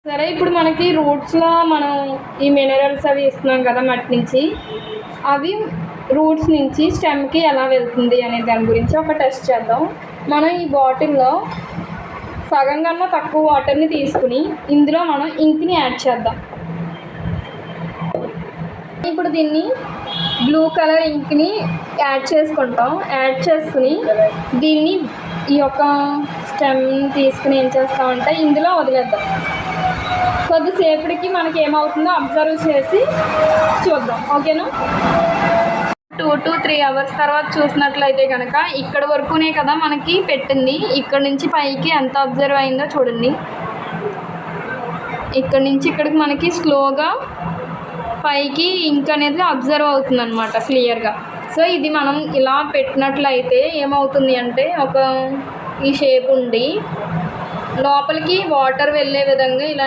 సరే ఇప్పుడు మనకి రూట్స్లో మనం ఈ మినరల్స్ అవి ఇస్తున్నాం కదా మట్టి నుంచి, అవి రూట్స్ నుంచి స్టెమ్కి ఎలా వెళ్తుంది అనే దాని గురించి ఒక టెస్ట్ చేద్దాం. మనం ఈ బాటిల్లో సగం కన్నా తక్కువ వాటర్ని తీసుకుని ఇందులో మనం ఇంక్ని యాడ్ చేద్దాం. ఇప్పుడు దీన్ని బ్లూ కలర్ ఇంక్ని యాడ్ చేసుకుని దీన్ని ఈ యొక్క స్టెమ్ తీసుకుని ఏం చేస్తామంటే ఇందులో వదిలేద్దాం. కొద్దిసేపటికి మనకి ఏమవుతుందో అబ్జర్వ్ చేసి చూద్దాం. ఓకేనా? 2 to 3 hours తర్వాత చూసినట్లయితే కనుక ఇక్కడ వరకునే కదా మనకి పెట్టింది. ఇక్కడ నుంచి పైకి ఎంత అబ్జర్వ్ అయిందో చూడండి. ఇక్కడ నుంచి ఇక్కడికి మనకి స్లోగా పైకి ఇంక్ అనేది అబ్జర్వ్ అవుతుంది అనమాట క్లియర్గా. సో ఇది మనం ఇలా పెట్టినట్లయితే ఏమవుతుంది అంటే ఒక ఈ షేప్ ఉండి లోపలికి వాటర్ వెళ్ళే విధంగా ఇలా